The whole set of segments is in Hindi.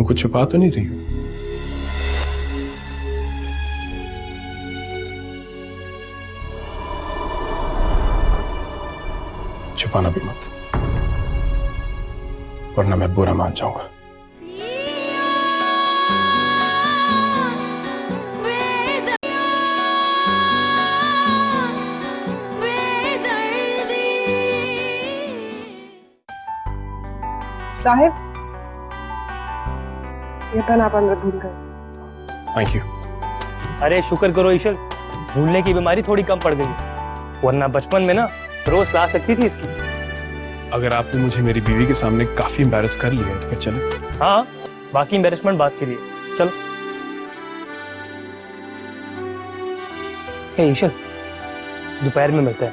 तुम कुछ छुपा तो नहीं रही हो? छुपाना भी मत, वरना मैं बुरा मान जाऊंगा। साहिब, ये पेन आप अंदर भूल गए। Thank you. अरे शुक्र करो ईश्वर, भूलने की बीमारी थोड़ी कम पड़ गई, वरना बचपन में ना रोज क्लास लगती थी इसकी। अगर आपने मुझे मेरी बीवी के सामने काफी एम्बैरस कर लिया है तो फिर चले। हाँ, बाकी एम्बेरसमेंट बात करिए, चलो। हे ईश्वर, दोपहर में मिलते हैं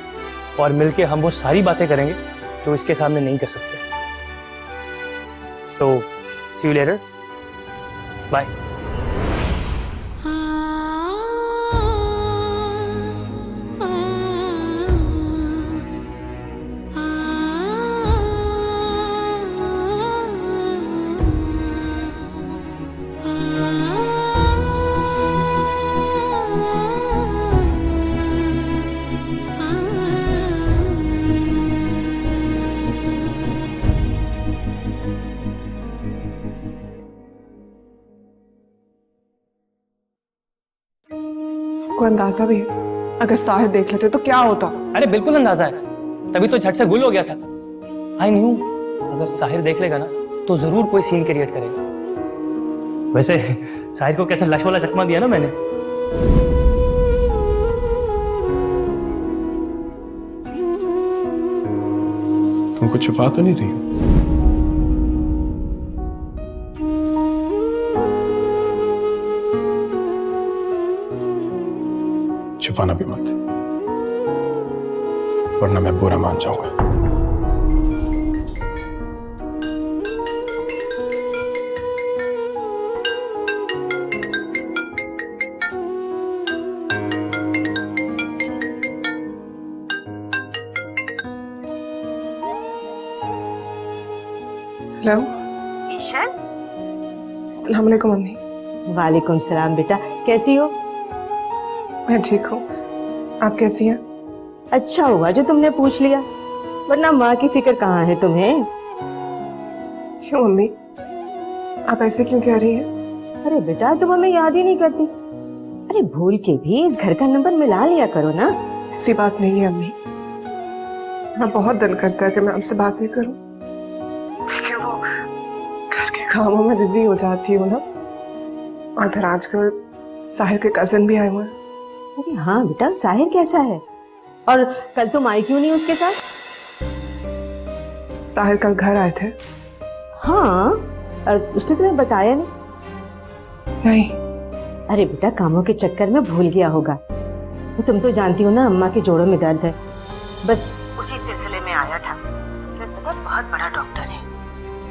और मिलके हम वो सारी बातें करेंगे जो इसके सामने नहीं कर सकते। So, see you later. Bye. को अंदाजा भी है अगर साहिर देख लेते तो क्या होता? अरे बिल्कुल अंदाजा है, तभी तो झट से गुल हो गया था। आई न्यू अगर साहिर देख लेगा ना तो जरूर कोई सीन क्रिएट करेगा। वैसे साहिर को कैसा लश वाला चकमा दिया ना मैंने। तुम कुछ छुपा तो नहीं रही हो? छुपाना भी मत, वरना मैं बुरा मान जाऊंगा। हेलो ईशान। अस्सलाम वालेकुम अम्मी। वालेकुम सलाम बेटा, कैसी हो? मैं ठीक हूँ, आप कैसी हैं? अच्छा हुआ जो तुमने पूछ लिया, वरना माँ की फिक्र कहाँ है तुम्हें। क्यों अम्मी, आप ऐसे क्यों कह रही हैं? अरे बेटा, तुम हमें याद ही नहीं करती। अरे भूल के भी इस घर का नंबर मिला लिया करो ना। ऐसी बात नहीं है अम्मी, मैं बहुत दिल करता है कि मैं आपसे बात भी करूं, लेकिन वो घर के कामों में बिजी हो जाती हूँ ना। और फिर आजकल साहिर के कजिन भी आए हुए हैं। अरे हाँ बेटा, साहिर कैसा है? और कल तुम आई क्यों नहीं उसके साथ? साहिर कल घर आए थे। हाँ, और उसने तुम्हें बताया नहीं? नहीं। अरे बेटा, कामों के चक्कर में भूल गया होगा। वो तुम तो जानती हो ना, अम्मा के जोड़ों में दर्द है, बस उसी सिलसिले में आया था। पता है, बहुत बड़ा डॉक्टर है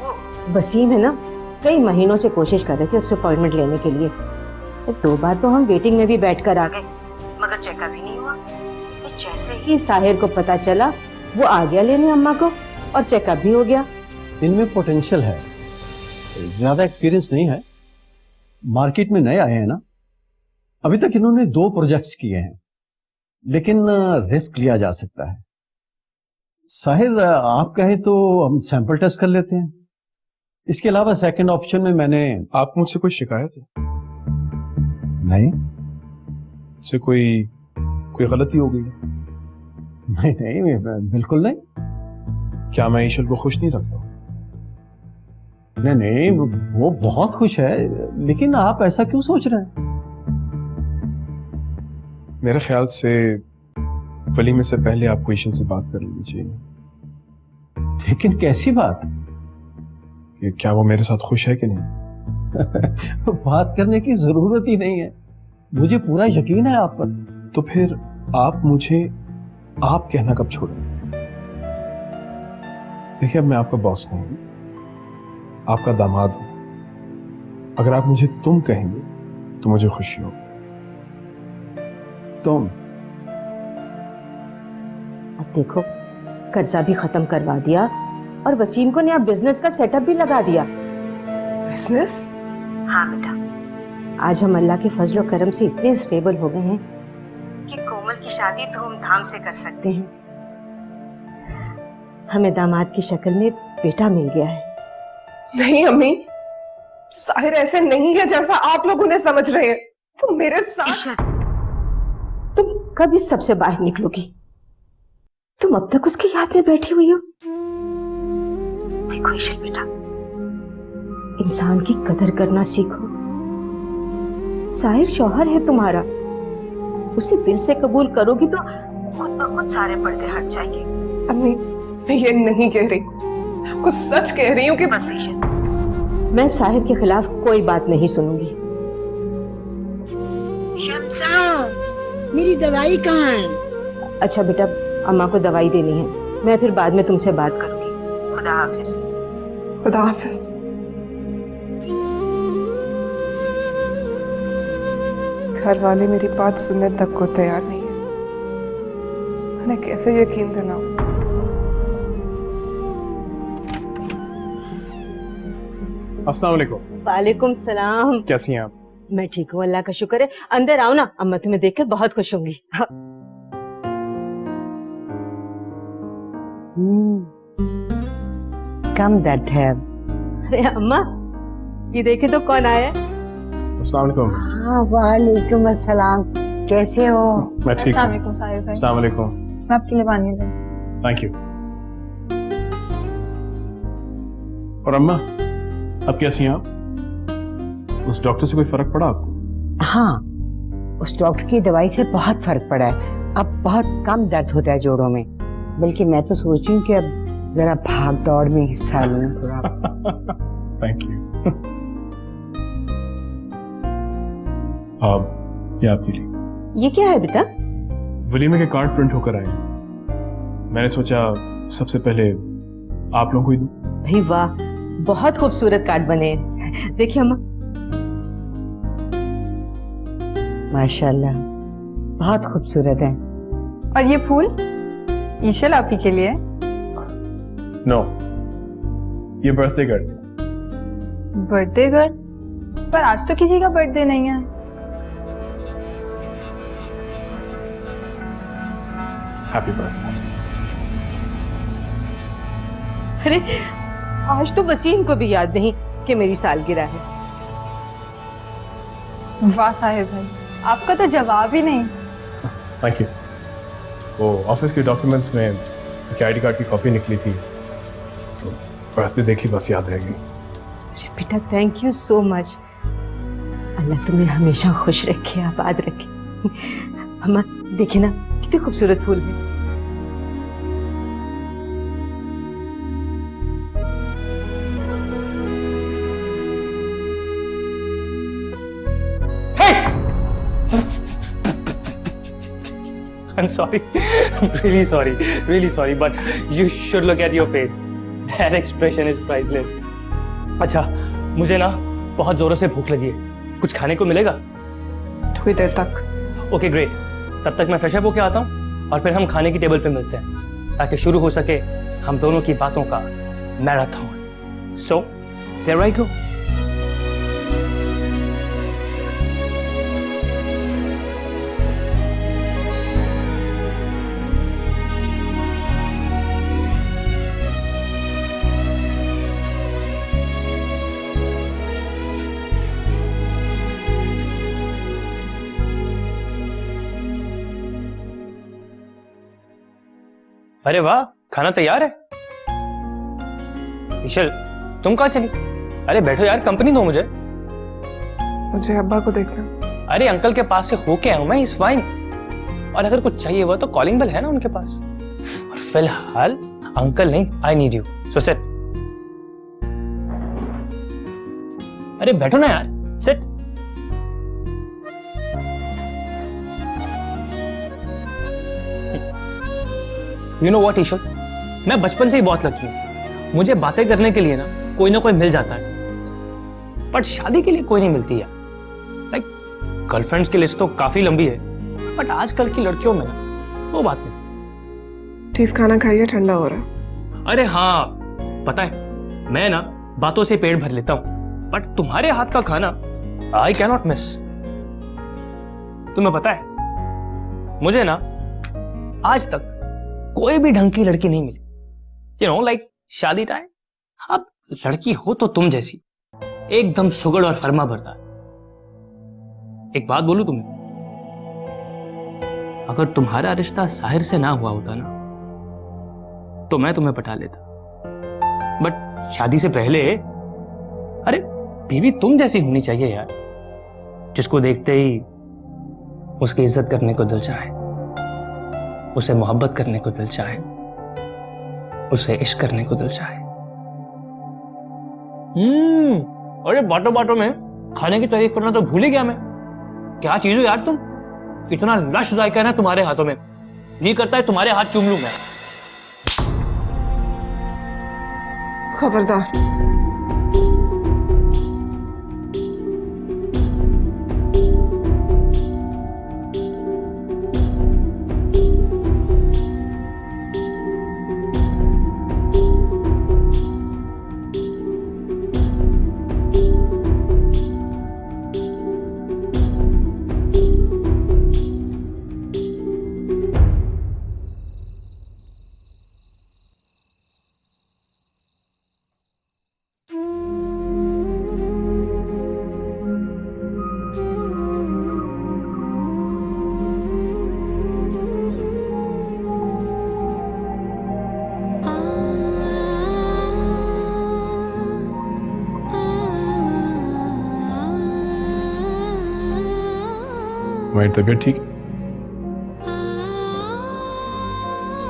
वो। वसीम है ना, कई महीनों से कोशिश कर रहे थे उससे अपॉइंटमेंट लेने के लिए। 2 बार तो हम वेटिंग में भी बैठ कर आ गए, मगर चेकअप ही नहीं हुआ। जैसे ही साहिर को पता चला, वो आ गया लेने अम्मा को और चेकअप भी हो गया। इनमें पोटेंशियल है, ज्यादा एक्सपीरियंस नहीं है, मार्केट में नए आए हैं ना। अभी तक इन्होंने 2 प्रोजेक्ट्स किए हैं, लेकिन रिस्क लिया जा सकता है। साहिर, आप कहें तो हम सैंपल टेस्ट कर लेते हैं। इसके अलावा सेकंड ऑप्शन में मैंने। आप मुझसे कोई शिकायत है? नहीं से कोई गलती हो गई है? नहीं, बिल्कुल नहीं। क्या मैं ईश्वर को खुश नहीं रखता? नहीं, वो बहुत खुश है, लेकिन आप ऐसा क्यों सोच रहे हैं? मेरे ख्याल से वलीमे से पहले आपको ईश्वर से बात कर लेनी चाहिए। लेकिन कैसी बात? कि क्या वो मेरे साथ खुश है कि नहीं? बात करने की जरूरत ही नहीं है, मुझे पूरा यकीन है आप पर। तो फिर आप मुझे आप कहना कब छोड़े? देखिए, अब मैं आपका बॉस नहीं हूं, आपका दामाद हूं। अगर आप मुझे तुम कहेंगे तो मुझे खुशी होगी। तुम? अब देखो, कर्जा भी खत्म करवा दिया और वसीम को नया बिजनेस का सेटअप भी लगा दिया। बिजनेस? हाँ बेटा, आज हम अल्लाह के फजल और करम से इतने स्टेबल हो गए हैं कि कोमल की शादी धूमधाम से कर सकते हैं। हमें दामाद की शक्ल में बेटा मिल गया है। नहीं अम्मी, साहिर ऐसे नहीं है जैसा आप लोग उन्हें समझ रहे हैं। तुम मेरे साथ। ईशा, तुम कब इस सबसे बाहर निकलोगी? तुम अब तक उसकी याद में बैठी हुई हो। देखो ईशा बेटा, इंसान की कदर करना सीखो। साहिर शौहर है तुम्हारा, उसे दिल से कबूल करोगी तो खुद ब खुद सारे पर्दे हट जाएंगे। अम्मी, मैं ये नहीं कह रही, मैं आपको सच कह रही हूँ कि बस ईशा, मैं साहिर के खिलाफ कोई बात नहीं सुनूंगी। शमसा, मेरी दवाई कहाँ है? अच्छा बेटा, अम्मा को दवाई देनी है, मैं फिर बाद में तुमसे बात करूंगी। खुदा हाफिज। खुदा हाफिज। घर वाले मेरी बात सुनने तक को तैयार नहीं है। मैंने कैसे यकीन दिलाऊं? अस्सलाम वालेकुम। वालेकुम सलाम। कैसी हैं आप? मैं ठीक हूँ, अल्लाह का शुक्र है। अंदर आओ ना, अम्मा तुम्हें देखकर बहुत खुश होंगी। हाँ। कम दर्द है अब। अरे अम्मा, ये देखे तो कौन आया है। अस्सलाम वालेकुम। हाँ, वालेकुम अस्सलाम। कैसे हो? मैं ठीक हूँ। अस्सलाम साहिर भाई, अस्सलाम वालेकुम। मैं आपके लिए पानी लाऊं? Thank you. और अम्मा, अब कैसी हैं आप? उस डॉक्टर से कोई फर्क पड़ा आपको? हाँ, उस डॉक्टर की दवाई से बहुत फर्क पड़ा है। अब बहुत कम दर्द होता है जोड़ों में। बल्कि मैं तो सोच रही हूँ कि अब जरा भाग दौड़ में हिस्सा लूं थोड़ा। Thank you. अब ये आपके लिए। ये क्या है बेटा? वलीमे के कार्ड प्रिंट होकर आए हैं। मैंने सोचा सबसे पहले आप लोगों को ही दूं। भाई वाह, बहुत खूबसूरत कार्ड बने हैं। देखिए अम्मा, माशाल्लाह, बहुत खूबसूरत है। और ये फूल ईशल आप ही के लिए है? नो, ये बर्थडे गर्ल थी। Birthday girl? पर आज तो किसी का बर्थडे नहीं है। Happy birthday. अरे आज तो वसीम को भी याद नहीं कि मेरी सालगिरह है। वाह साहिर भाई, आपका तो जवाब ही नहीं। Thank you. वो ऑफिस के डॉक्यूमेंट्स में एक आईडी कार्ड की कॉपी निकली थी, तो बर्थडे देखी बस याद रह गई। अरे बेटा, थैंक यू सो मच। अल्लाह तुम्हें हमेशा खुश रखे, आबाद रखे। अम्मा देखिए ना, कितने खूबसूरत फूल हैं। I'm sorry. I'm really sorry, but you should look at your face. That expression is priceless. अच्छा, मुझे ना बहुत जोरों से भूख लगी है। कुछ खाने को मिलेगा? थोड़ी देर तक। Okay great. तब तक मैं फ्रेश अप होके आता हूँ और फिर हम खाने की टेबल पे मिलते हैं, ताकि शुरू हो सके हम दोनों की बातों का marathon. So, there I go. अरे वाह, खाना तैयार है। ईशल, तुम कहाँ चली? अरे बैठो यार, कंपनी दो मुझे। मुझे अब्बा को देखना। अरे अंकल के पास से होके आया हूं मैं, इस फाइन। और अगर कुछ चाहिए हुआ तो कॉलिंग बेल है ना उनके पास। और फिलहाल अंकल नहीं, I need you, so sit. अरे बैठो ना यार, सिट। यू नो व्हाट ईशल, मैं बचपन से ही बहुत लकी हूं। मुझे बातें करने के लिए ना कोई कोई मिल जाता है, बट शादी के लिए कोई नहीं मिलती है। लाइक गर्लफ्रेंड्स की लिस्ट तो काफी लंबी है, बट आजकल की लड़कियों में ना वो बात नहीं। प्लीज खाना खाइए, ठंडा हो रहा है। अरे हाँ, पता है मैं ना बातों से पेट भर लेता हूँ, बट तुम्हारे हाथ का खाना आई कैनॉट मिस। तुम्हें पता है, मुझे ना आज तक कोई भी ढंग की लड़की नहीं मिली। यू नो लाइक शादी टाइम, अब लड़की हो तो तुम जैसी, एकदम सुगड़ और फर्मा बरदार। एक बात बोलूं तुम्हें, अगर तुम्हारा रिश्ता साहिर से ना हुआ होता ना तो मैं तुम्हें पटा लेता, बट शादी से पहले, अरे बीवी तुम जैसी होनी चाहिए यार, जिसको देखते ही उसकी इज्जत करने को दिल चाहे, उसे मोहब्बत करने को दिल चाहे, उसे इश्क करने को दिल चाहे। अरे बातों बातों में खाने की तारीफ करना तो भूल ही गया मैं। क्या चीज हो यार तुम, इतना लश जायका है ना तुम्हारे हाथों में, जी करता है तुम्हारे हाथ चूम लूं मैं। खबरदार। तुम्हारी तबीयत ठीक है?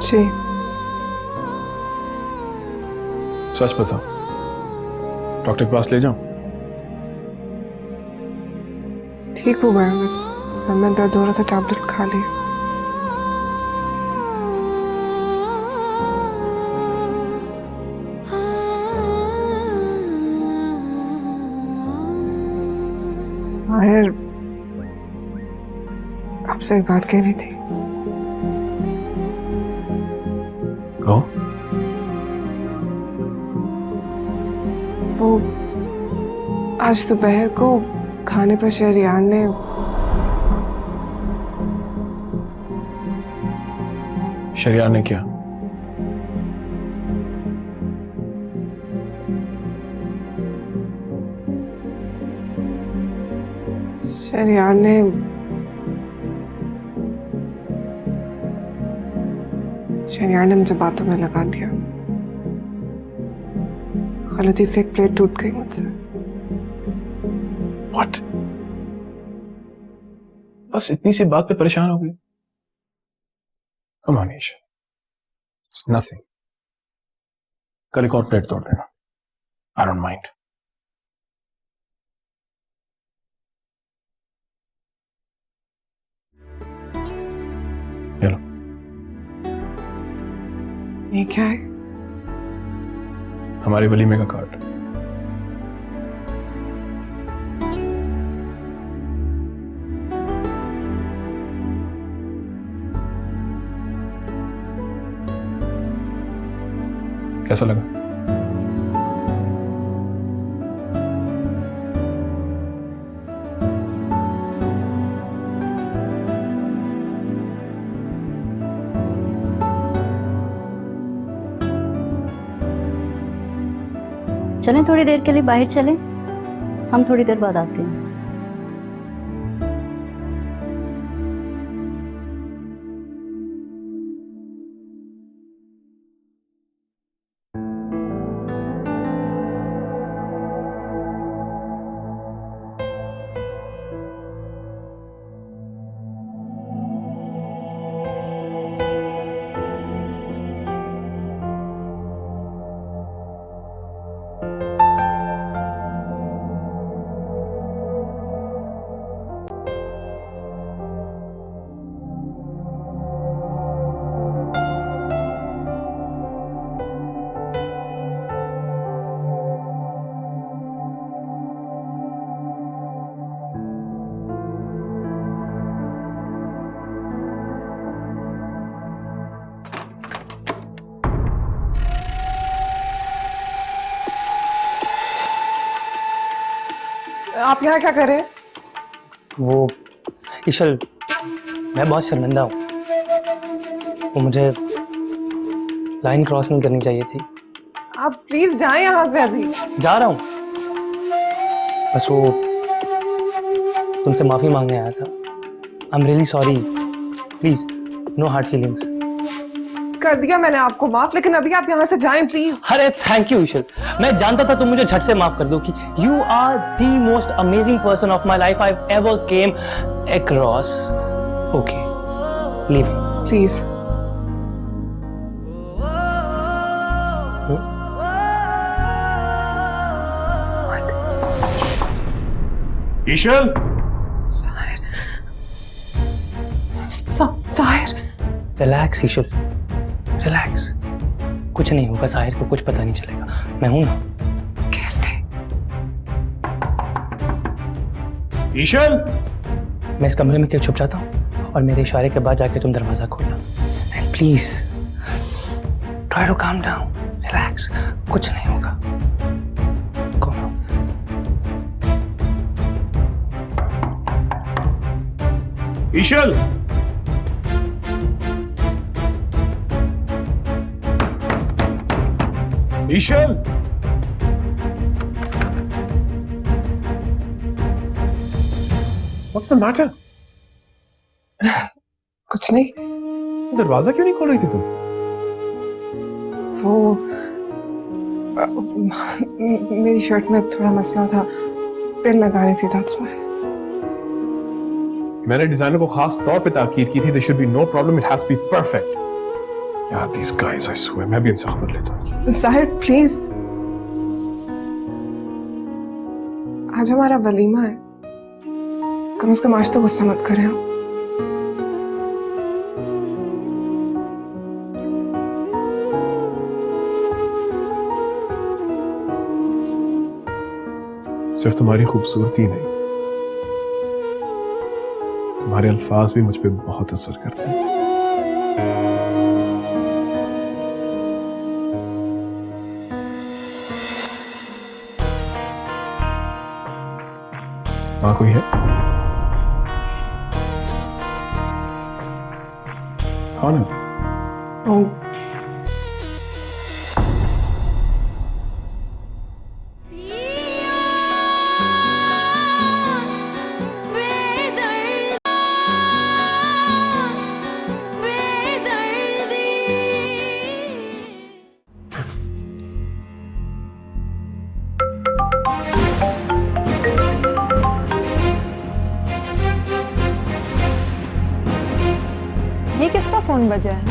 जी। सच बताओ, डॉक्टर के पास ले जाऊं? ठीक हुआ है, बस सर में दर्द हो रहा था, टैबलेट खा ली। साहिर, आपसे एक बात कहनी थी। कहो। वो आज दोपहर को खाने पर शहरियार ने शहरियार ने क्या? शहरियार ने मुझे बातों में लगा दिया। गलती से एक प्लेट टूट गई मुझसे। What? बस इतनी सी बात पे परेशान हो गई? Come on, Isha. It's nothing. कल एक और प्लेट तोड़ देना। I don't mind. चलो। ये क्या है? हमारी वलीमे का कार्ड। कैसा लगा? चलें थोड़ी देर के लिए बाहर चलें, हम थोड़ी देर बाद आते हैं। आप यहाँ क्या कर रहे हैं? वो ईशल, मैं बहुत शर्मिंदा हूँ। वो मुझे लाइन क्रॉस नहीं करनी चाहिए थी। आप प्लीज जाएं यहाँ से अभी। जा रहा हूँ, बस वो तुमसे माफी मांगने आया था। I am really sorry, please no hard feelings. कर दिया मैंने आपको माफ, लेकिन अभी आप यहाँ से जाएं प्लीज। अरे थैंक यू ईशल, मैं जानता था तुम मुझे झट से माफ कर दो कि you are the most amazing person of my life I ever came across. Okay leave please. Eshal, Sahir. Relax Eshal, relax. कुछ नहीं होगा, साहिर को कुछ पता नहीं चलेगा, मैं हूं ना। कैसे? ईशल, मैं इस कमरे में क्यों छुप जाता हूँ और मेरे इशारे के बाद जाके तुम दरवाजा खोलना। And please try to calm down, relax, कुछ नहीं होगा। Go now. ईशल, ईशल, What's the matter? कुछ नहीं। दरवाजा क्यों नहीं खोल रही थी तुम? वो मेरी शर्ट में थोड़ा मसला था, पिन लगा रही थी, that's why। मैंने डिजाइनर को खास तौर पे ताकीद की थी, there should be no problem, it has to be perfect। यार these guys, I swear, मैं भी इनसे खबर लेता हूँ। साहिर प्लीज, आज हमारा वलीमा है, कम से कम आज तो गुस्सा मत करें आप। सिर्फ तुम्हारी खूबसूरती नहीं, तुम्हारे अल्फाज भी मुझ पे बहुत असर करते हैं। वहां कोई है? कौन है? ओ, ये किसका फोन बजा है?